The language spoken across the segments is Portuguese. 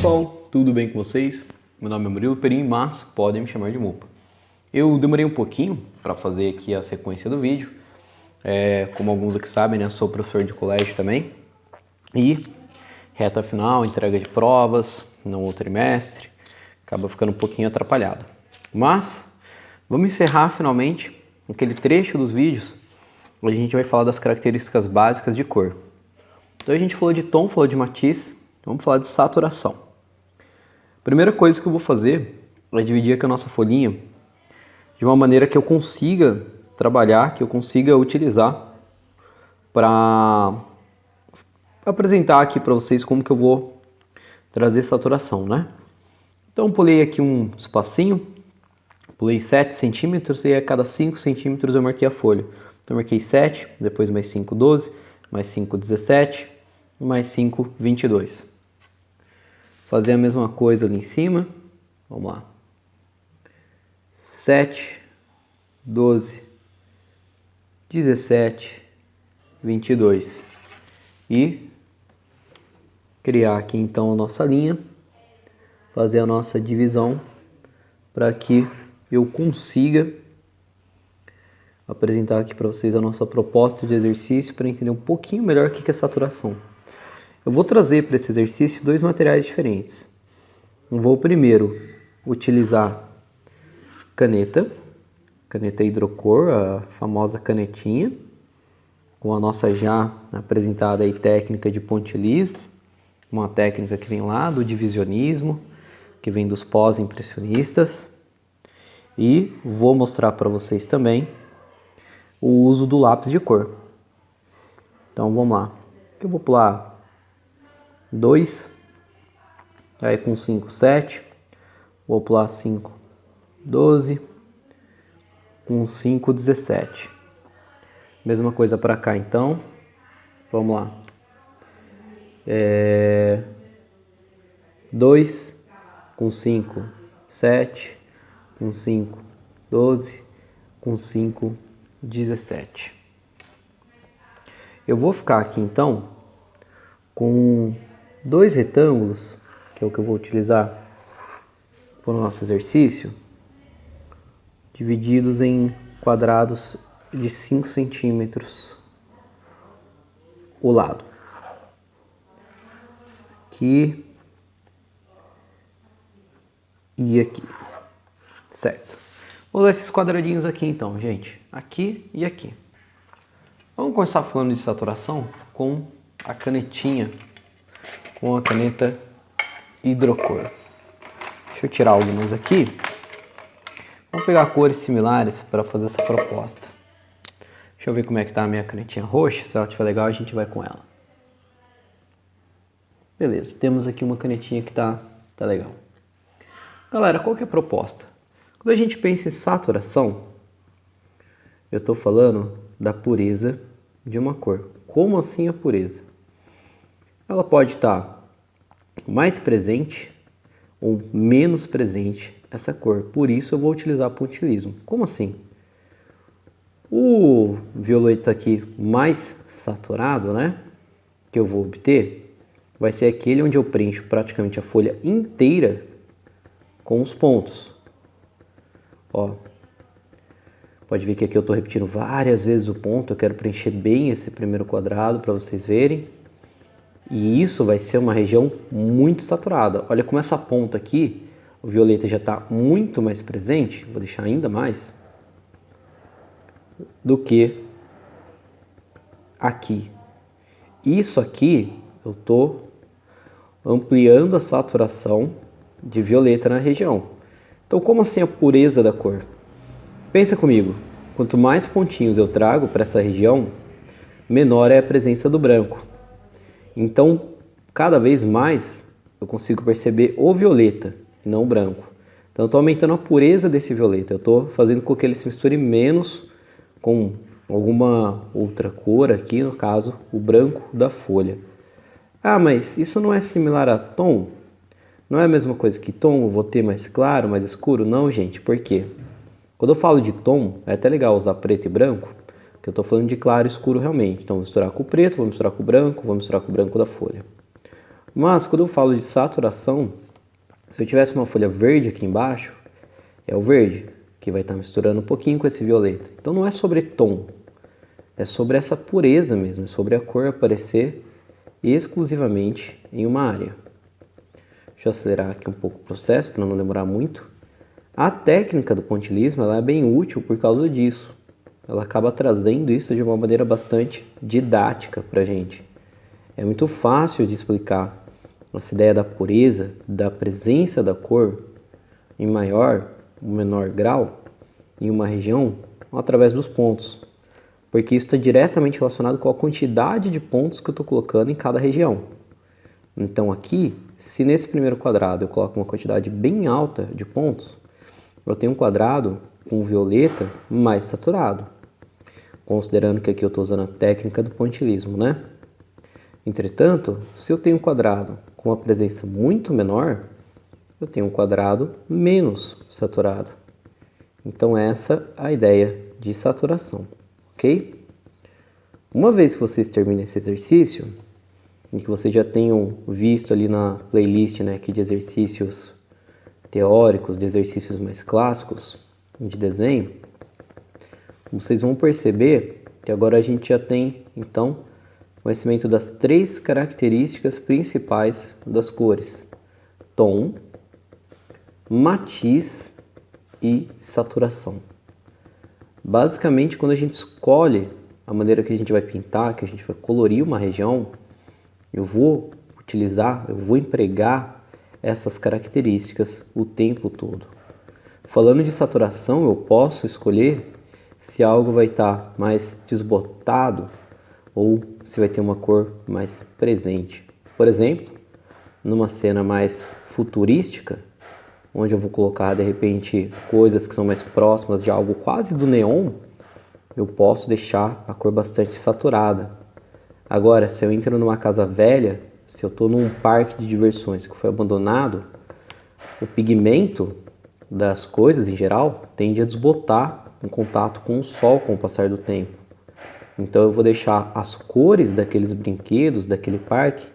pessoal, tudo bem com vocês? Meu nome é Murilo Perim, mas podem me chamar de Mupa. Eu demorei um pouquinho para fazer aqui a sequência do vídeo. Como alguns aqui sabem, né, sou professor de colégio também. E reta final, entrega de provas no trimestre, acaba ficando um pouquinho atrapalhado. Mas vamos encerrar finalmente aquele trecho dos vídeos onde a gente vai falar das características básicas de cor. Então a gente falou de tom, falou de matiz, vamos falar de saturação. Primeira coisa que eu vou fazer é dividir aqui a nossa folhinha de uma maneira que eu consiga trabalhar, que eu consiga utilizar para apresentar aqui para vocês como que eu vou trazer saturação, né? Então pulei aqui um espacinho, pulei 7 centímetros e a cada 5 centímetros eu marquei a folha. Então eu marquei 7, depois mais 5, 12, mais 5, 17, mais 5, 22. Fazer a mesma coisa ali em cima, vamos lá. 7, 12, 17, 22. E criar aqui então a nossa linha, fazer a nossa divisão para que eu consiga apresentar aqui para vocês a nossa proposta de exercício para entender um pouquinho melhor o que é saturação. Eu vou trazer para esse exercício dois materiais diferentes. Eu vou primeiro utilizar caneta hidrocor, a famosa canetinha, com a nossa já apresentada aí técnica de pontilhismo, uma técnica que vem lá do divisionismo, que vem dos pós-impressionistas, e vou mostrar para vocês também o uso do lápis de cor. Então vamos lá, eu vou pular 2, aí com 5, 7, vou pular 5, 12, com 5, 17. Mesma coisa para cá então, vamos lá. 2, com 5, 7, com 5, 12, com 5, 17. Eu vou ficar aqui então com dois retângulos, que é o que eu vou utilizar para o nosso exercício, divididos em quadrados de 5 centímetros o lado. Aqui e aqui, certo? Vou usar esses quadradinhos aqui então, gente, aqui e aqui. Vamos começar falando de saturação com a canetinha, com a caneta hidrocor. Deixa eu tirar algumas aqui. Vamos pegar cores similares para fazer essa proposta. Deixa eu ver como é que tá a minha canetinha roxa. Se ela estiver legal, a gente vai com ela. Beleza, temos aqui uma canetinha que tá legal. Galera, qual que é a proposta? Quando a gente pensa em saturação, eu estou falando da pureza de uma cor. Como assim a pureza? Ela pode estar mais presente ou menos presente essa cor. Por isso eu vou utilizar pontilhismo. Como assim? O violeta aqui mais saturado, né, que eu vou obter, vai ser aquele onde eu preencho praticamente a folha inteira com os pontos. Ó, pode ver que aqui eu estou repetindo várias vezes o ponto. Eu quero preencher bem esse primeiro quadrado para vocês verem. E isso vai ser uma região muito saturada. Olha como essa ponta aqui, o violeta já está muito mais presente. Vou deixar ainda mais do que aqui. Isso aqui eu estou ampliando a saturação de violeta na região. Então, como assim a pureza da cor? Pensa comigo, quanto mais pontinhos eu trago para essa região, menor é a presença do branco. Então, cada vez mais eu consigo perceber o violeta e não o branco. Então, eu estou aumentando a pureza desse violeta. Eu estou fazendo com que ele se misture menos com alguma outra cor aqui, no caso, o branco da folha. Ah, mas isso não é similar a tom? Não é a mesma coisa que tom? Eu vou ter mais claro, mais escuro? Não, gente. Por quê? Quando eu falo de tom, é até legal usar preto e branco, porque eu estou falando de claro e escuro realmente. Então, vou misturar com o preto, vou misturar com o branco da folha. Mas quando eu falo de saturação, se eu tivesse uma folha verde aqui embaixo, é o verde, que vai estar misturando um pouquinho com esse violeta. Então não é sobre tom, é sobre essa pureza mesmo, é sobre a cor aparecer exclusivamente em uma área. Deixa eu acelerar aqui um pouco o processo para não demorar muito. A técnica do pontilhismo ela é bem útil por causa disso. Ela acaba trazendo isso de uma maneira bastante didática para a gente. É muito fácil de explicar essa ideia da pureza, da presença da cor em maior ou menor grau em uma região através dos pontos, porque isso está diretamente relacionado com a quantidade de pontos que eu estou colocando em cada região. Então aqui, se nesse primeiro quadrado eu coloco uma quantidade bem alta de pontos, eu tenho um quadrado com violeta mais saturado, considerando que aqui eu estou usando a técnica do pontilhismo, né? Entretanto, se eu tenho um quadrado com uma presença muito menor, eu tenho um quadrado menos saturado. Então essa é a ideia de saturação, ok? Uma vez que vocês terminem esse exercício, e que vocês já tenham visto ali na playlist, né, aqui de exercícios teóricos, de exercícios mais clássicos de desenho, vocês vão perceber que agora a gente já tem, então, conhecimento das 3 características principais das cores: tom, matiz e saturação. Basicamente, quando a gente escolhe a maneira que a gente vai pintar, que a gente vai colorir uma região, eu vou empregar essas características o tempo todo. Falando de saturação, eu posso escolher se algo vai estar mais desbotado ou se vai ter uma cor mais presente. Por exemplo, numa cena mais futurística, onde eu vou colocar de repente coisas que são mais próximas de algo quase do neon, eu posso deixar a cor bastante saturada. Agora, se eu entro numa casa velha, se eu estou num parque de diversões que foi abandonado, o pigmento das coisas em geral tende a desbotar em contato com o sol com o passar do tempo. Então eu vou deixar as cores daqueles brinquedos, daquele parque,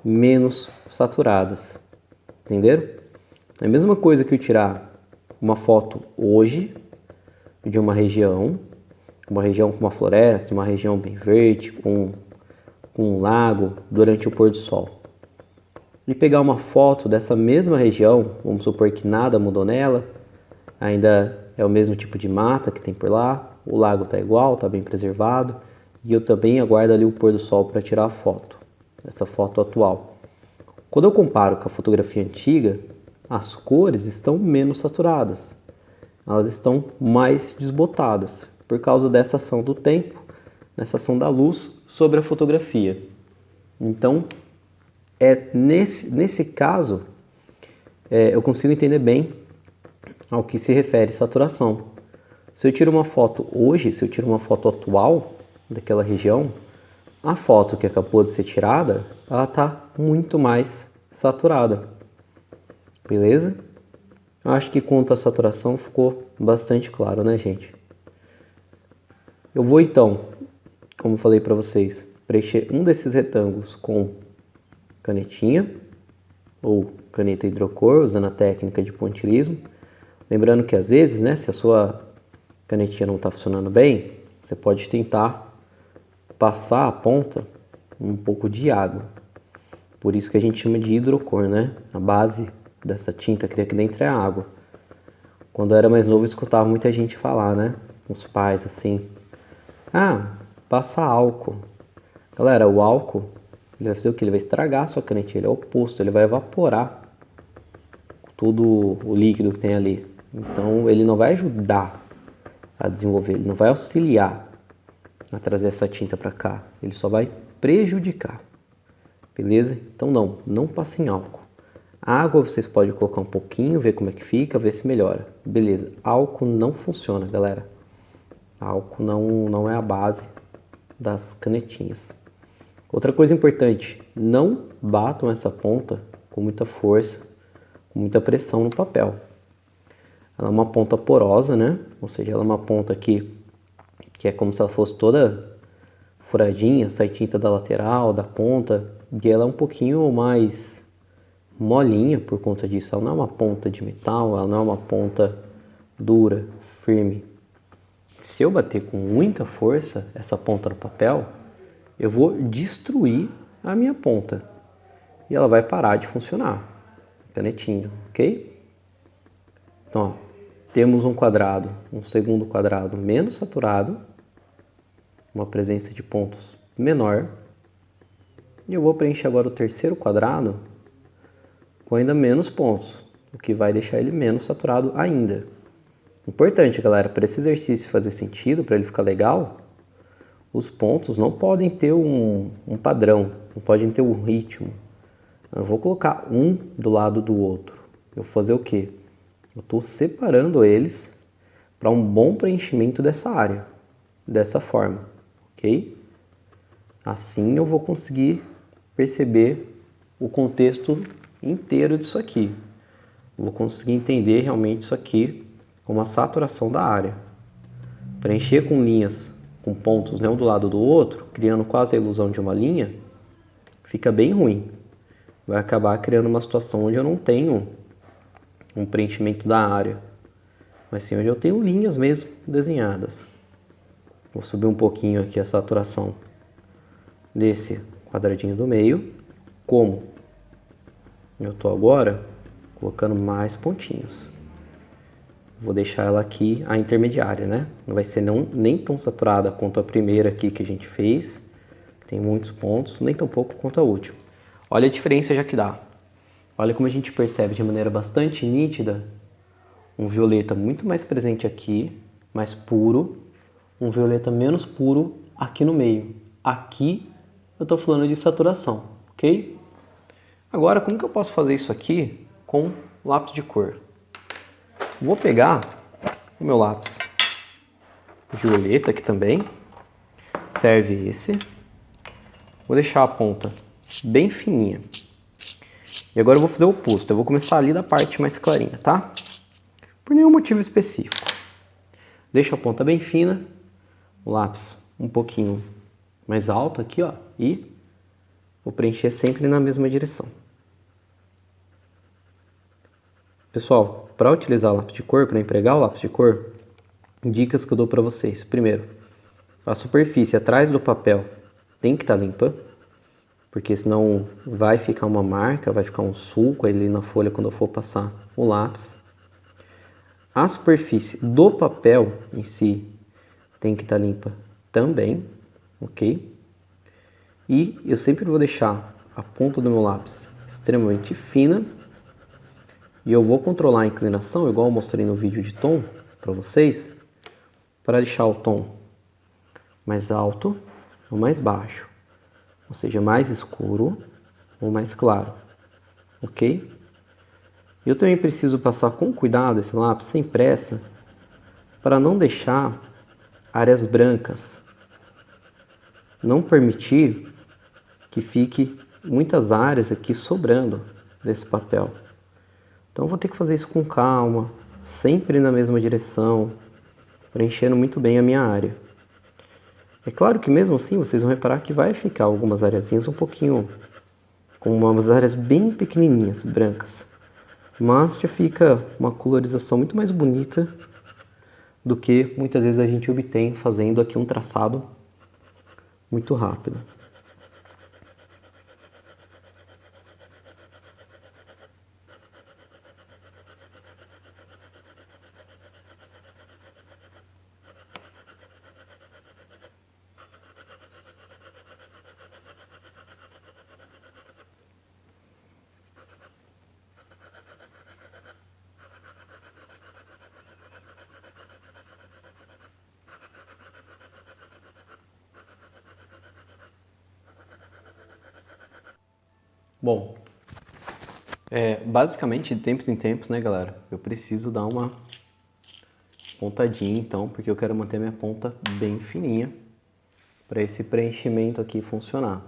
menos saturadas. Entenderam? É a mesma coisa que eu tirar uma foto hoje de uma região com uma floresta, uma região bem verde, com um lago durante o pôr do sol. E pegar uma foto dessa mesma região, vamos supor que nada mudou nela, ainda é o mesmo tipo de mata que tem por lá, o lago está igual, está bem preservado, e eu também aguardo ali o pôr do sol para tirar a foto, essa foto atual. Quando eu comparo com a fotografia antiga, as cores estão menos saturadas, elas estão mais desbotadas, por causa dessa ação do tempo, nessa ação da luz sobre a fotografia. Então, nesse caso, eu consigo entender bem ao que se refere saturação. Se eu tiro uma foto hoje, se eu tiro uma foto atual daquela região, a foto que acabou de ser tirada, ela está muito mais saturada. Beleza? Eu acho que quanto à saturação ficou bastante claro, né, gente? Eu vou então, como falei para vocês, preencher um desses retângulos com canetinha ou caneta hidrocor, usando a técnica de pontilhismo. Lembrando que às vezes, né, se a sua canetinha não está funcionando bem, você pode tentar passar a ponta um pouco de água. Por isso que a gente chama de hidrocor, né? A base dessa tinta que tem aqui dentro é a água. Quando eu era mais novo, eu escutava muita gente falar, né? Os pais assim: ah, passa álcool. Galera, o álcool, ele vai fazer o quê? Ele vai estragar a sua canetinha, ele é o oposto, ele vai evaporar todo o líquido que tem ali. Então, ele não vai ajudar a desenvolver, ele não vai auxiliar a trazer essa tinta para cá, ele só vai prejudicar. Beleza? Então não passem álcool. Água vocês podem colocar um pouquinho, ver como é que fica, ver se melhora. Beleza, álcool não funciona, galera. Álcool não é a base das canetinhas. Outra coisa importante, não batam essa ponta com muita força, com muita pressão no papel. Ela é uma ponta porosa, né? Ou seja, ela é uma ponta aqui que é como se ela fosse toda furadinha, sai tinta da lateral, da ponta, e ela é um pouquinho mais molinha por conta disso. Ela não é uma ponta de metal, ela não é uma ponta dura, firme. Se eu bater com muita força essa ponta no papel, eu vou destruir a minha ponta e ela vai parar de funcionar. Canetinho, ok? Então, ó, temos um quadrado, um segundo quadrado menos saturado, uma presença de pontos menor. E eu vou preencher agora o terceiro quadrado com ainda menos pontos, o que vai deixar ele menos saturado ainda. Importante, galera, para esse exercício fazer sentido, para ele ficar legal, os pontos não podem ter um padrão, não podem ter um ritmo. Eu vou colocar um do lado do outro. Eu vou fazer o quê? Eu estou separando eles para um bom preenchimento dessa área, dessa forma, ok? Assim eu vou conseguir perceber o contexto inteiro disso aqui. Vou conseguir entender realmente isso aqui como a saturação da área. Preencher com linhas, com pontos, né, um do lado do outro, criando quase a ilusão de uma linha, fica bem ruim. Vai acabar criando uma situação onde eu não tenho um preenchimento da área, mas sim onde eu tenho linhas mesmo desenhadas. Vou subir um pouquinho aqui a saturação desse quadradinho do meio, como eu estou agora colocando mais pontinhos. Vou deixar ela aqui, a intermediária, né? Não vai ser nem tão saturada quanto a primeira aqui que a gente fez, tem muitos pontos, nem tão pouco quanto a última. Olha a diferença já que dá. Olha como a gente percebe de maneira bastante nítida um violeta muito mais presente aqui, mais puro, um violeta menos puro aqui no meio. Aqui eu estou falando de saturação, ok? Agora, como que eu posso fazer isso aqui com lápis de cor? Vou pegar o meu lápis violeta aqui também, serve esse. Vou deixar a ponta bem fininha. E agora eu vou fazer o oposto, eu vou começar ali da parte mais clarinha, tá? Por nenhum motivo específico. Deixo a ponta bem fina, o lápis um pouquinho mais alto aqui, ó, e vou preencher sempre na mesma direção. Pessoal, para utilizar o lápis de cor, para empregar o lápis de cor, dicas que eu dou para vocês. Primeiro, a superfície atrás do papel tem que estar limpa, porque senão vai ficar uma marca, vai ficar um sulco ali na folha quando eu for passar o lápis. A superfície do papel em si tem que estar limpa também, ok? E eu sempre vou deixar a ponta do meu lápis extremamente fina. E eu vou controlar a inclinação, igual eu mostrei no vídeo de tom para vocês, para deixar o tom mais alto ou mais baixo, ou seja, mais escuro ou mais claro, ok? Eu também preciso passar com cuidado esse lápis, sem pressa, para não deixar áreas brancas, não permitir que fique muitas áreas aqui sobrando desse papel. Então eu vou ter que fazer isso com calma, sempre na mesma direção, preenchendo muito bem a minha área. É claro que mesmo assim vocês vão reparar que vai ficar algumas areazinhas um pouquinho, com umas áreas bem pequenininhas, brancas. Mas já fica uma colorização muito mais bonita do que muitas vezes a gente obtém fazendo aqui um traçado muito rápido. Bom, basicamente de tempos em tempos, né, galera, eu preciso dar uma pontadinha então, porque eu quero manter minha ponta bem fininha para esse preenchimento aqui funcionar.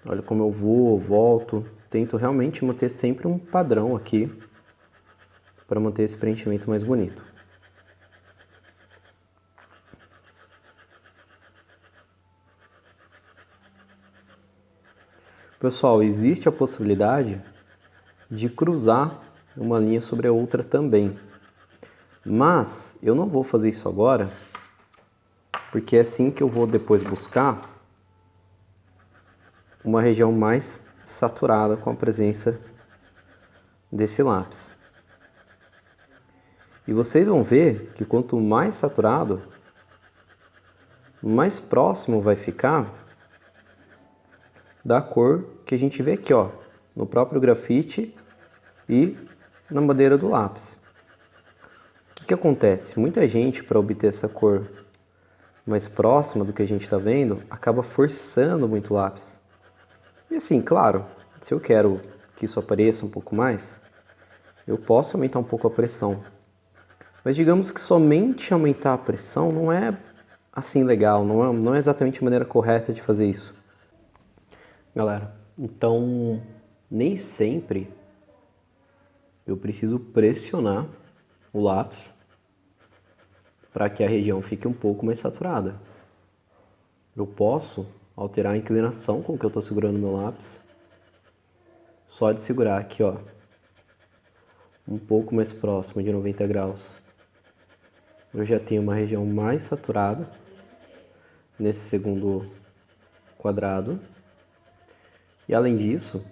Olha como eu vou, volto, tento realmente manter sempre um padrão aqui para manter esse preenchimento mais bonito. Pessoal, existe a possibilidade de cruzar uma linha sobre a outra também. Mas eu não vou fazer isso agora, porque é assim que eu vou depois buscar uma região mais saturada com a presença desse lápis. E vocês vão ver que quanto mais saturado, mais próximo vai ficar da cor que a gente vê aqui, ó, no próprio grafite e na madeira do lápis. O que acontece? Muita gente, para obter essa cor mais próxima do que a gente está vendo, acaba forçando muito o lápis. E assim, claro, se eu quero que isso apareça um pouco mais, eu posso aumentar um pouco a pressão. Mas digamos que somente aumentar a pressão não é assim legal, não é exatamente a maneira correta de fazer isso. Galera, então nem sempre eu preciso pressionar o lápis para que a região fique um pouco mais saturada. Eu posso alterar a inclinação com que eu estou segurando meu lápis, só de segurar aqui, ó, um pouco mais próximo de 90 graus. Eu já tenho uma região mais saturada nesse segundo quadrado. E além disso,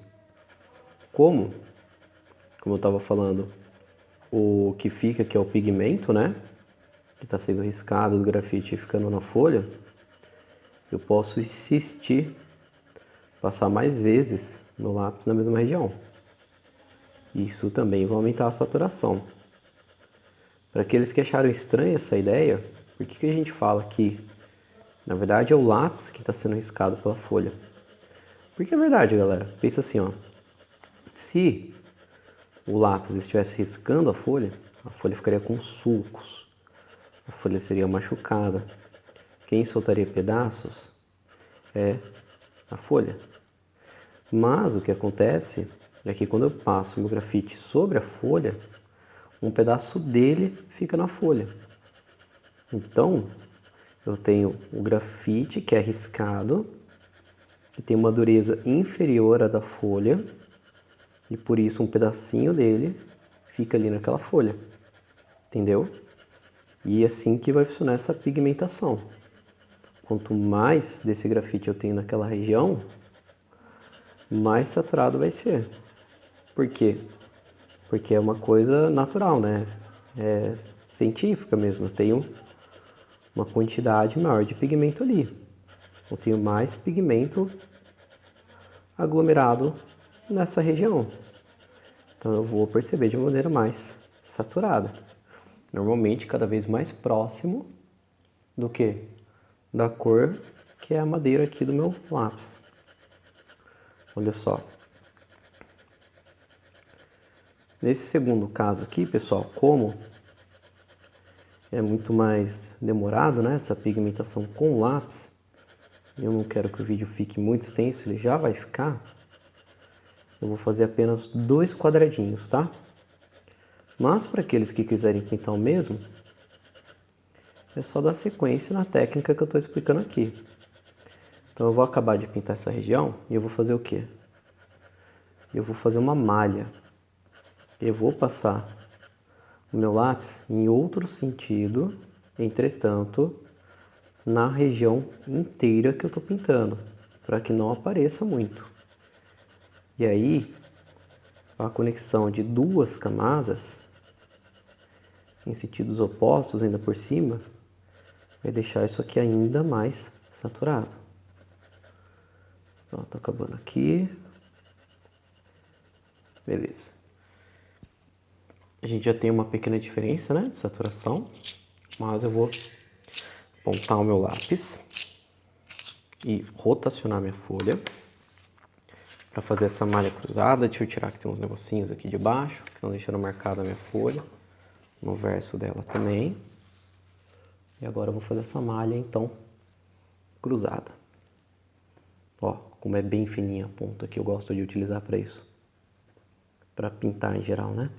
como eu estava falando, o que fica aqui é o pigmento, né? Que está sendo riscado do grafite e ficando na folha. Eu posso insistir, passar mais vezes no lápis na mesma região. Isso também vai aumentar a saturação. Para aqueles que acharam estranha essa ideia, por que a gente fala que, na verdade, é o lápis que está sendo riscado pela folha? Porque é verdade, galera. Pensa assim, ó. Se o lápis estivesse riscando a folha ficaria com sulcos. A folha seria machucada. Quem soltaria pedaços é a folha. Mas o que acontece é que quando eu passo o meu grafite sobre a folha, um pedaço dele fica na folha. Então, eu tenho o grafite que é riscado, que tem uma dureza inferior à da folha, e por isso um pedacinho dele fica ali naquela folha. Entendeu? E é assim que vai funcionar essa pigmentação. Quanto mais desse grafite eu tenho naquela região, mais saturado vai ser. Por quê? Porque é uma coisa natural, né? É científica mesmo. Eu tenho uma quantidade maior de pigmento ali. Eu tenho mais pigmento aglomerado nessa região. Então eu vou perceber de maneira mais saturada. Normalmente cada vez mais próximo do que? Da cor que é a madeira aqui do meu lápis. Olha só. Nesse segundo caso aqui, pessoal, como é muito mais demorado, né, essa pigmentação com o lápis, eu não quero que o vídeo fique muito extenso, ele já vai ficar. Eu vou fazer apenas 2 quadradinhos, tá? Mas para aqueles que quiserem pintar o mesmo, é só dar sequência na técnica que eu estou explicando aqui. Então eu vou acabar de pintar essa região e eu vou fazer o quê? Eu vou fazer uma malha. Eu vou passar o meu lápis em outro sentido, entretanto, na região inteira que eu estou pintando, para que não apareça muito. E aí, a conexão de 2 camadas, em sentidos opostos ainda por cima, vai deixar isso aqui ainda mais saturado. Ó, tá acabando aqui. Beleza. A gente já tem uma pequena diferença, né, de saturação, mas eu vou apontar o meu lápis e rotacionar minha folha para fazer essa malha cruzada. Deixa eu tirar que tem uns negocinhos aqui de baixo que estão deixando marcada a minha folha, no verso dela também. E agora eu vou fazer essa malha, então, cruzada. Ó, como é bem fininha a ponta que eu gosto de utilizar para isso. Para pintar em geral, né?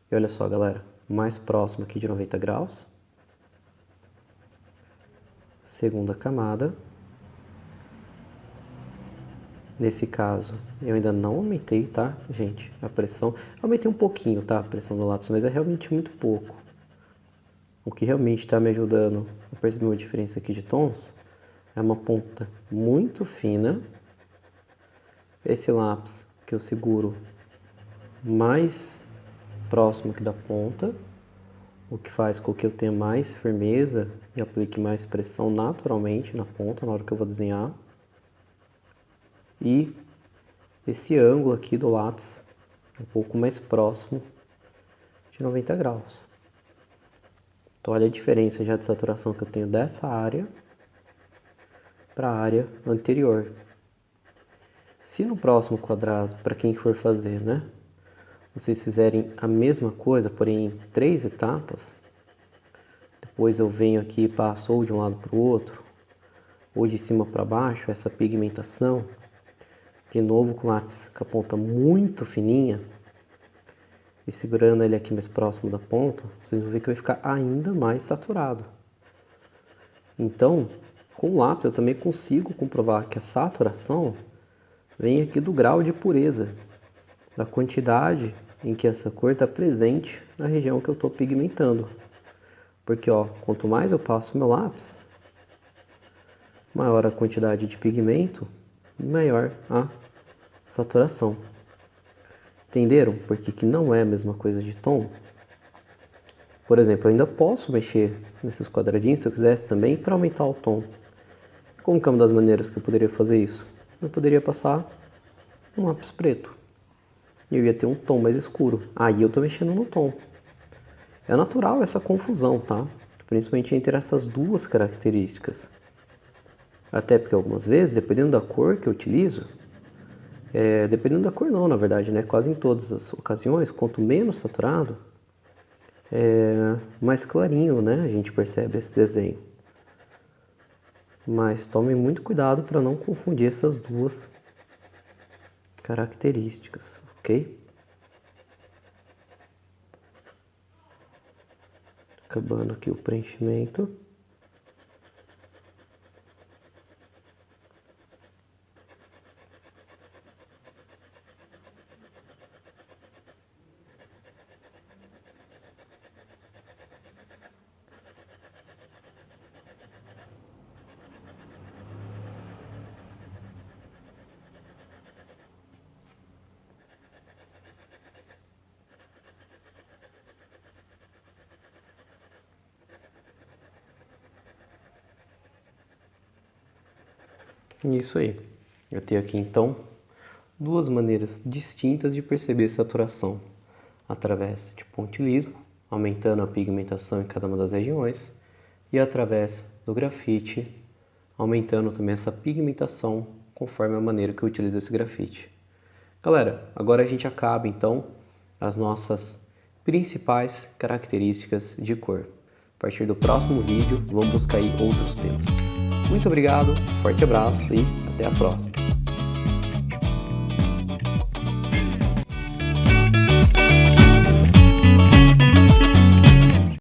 E olha só, galera, mais próximo aqui de 90 graus. Segunda camada. nesse caso, eu ainda não aumentei, tá, gente, a pressão. Aumentei um pouquinho, tá, a pressão do lápis, mas é realmente muito pouco. O que realmente está me ajudando a perceber uma diferença aqui de tons é uma ponta muito fina. Esse lápis que eu seguro mais próximo aqui da ponta, o que faz com que eu tenha mais firmeza e aplique mais pressão naturalmente na ponta na hora que eu vou desenhar. E esse ângulo aqui do lápis um pouco mais próximo de 90 graus. Então olha a diferença já de saturação que eu tenho dessa área para a área anterior. Se no próximo quadrado, para quem for fazer, né, vocês fizerem a mesma coisa, porém em 3 etapas, depois eu venho aqui e passo ou de um lado para o outro, ou de cima para baixo, essa pigmentação, de novo com o lápis com a ponta muito fininha, e segurando ele aqui mais próximo da ponta, vocês vão ver que vai ficar ainda mais saturado. Então, com o lápis eu também consigo comprovar que a saturação vem aqui do grau de pureza, da quantidade em que essa cor está presente na região que eu estou pigmentando. Porque, ó, quanto mais eu passo meu lápis, maior a quantidade de pigmento, maior a saturação. Entenderam por que não é a mesma coisa de tom? Por exemplo, eu ainda posso mexer nesses quadradinhos, se eu quisesse também, para aumentar o tom. Como que é uma das maneiras que eu poderia fazer isso? Eu poderia passar um lápis preto. E eu ia ter um tom mais escuro. Aí eu estou mexendo no tom. É natural essa confusão, tá? Principalmente entre essas duas características. Até porque algumas vezes, dependendo da cor que eu utilizo, dependendo da cor não, na verdade, né? Quase em todas as ocasiões, quanto menos saturado, mais clarinho, né? A gente percebe esse desenho. Mas tomem muito cuidado para não confundir essas duas características, ok? Acabando aqui o preenchimento. Isso aí. Eu tenho aqui então duas maneiras distintas de perceber saturação, através de pontilismo, aumentando a pigmentação em cada uma das regiões, e através do grafite, aumentando também essa pigmentação conforme a maneira que eu utilizo esse grafite. Galera, agora a gente acaba então as nossas principais características de cor. A partir do próximo vídeo, vamos buscar aí outros temas. Muito obrigado, forte abraço e até a próxima!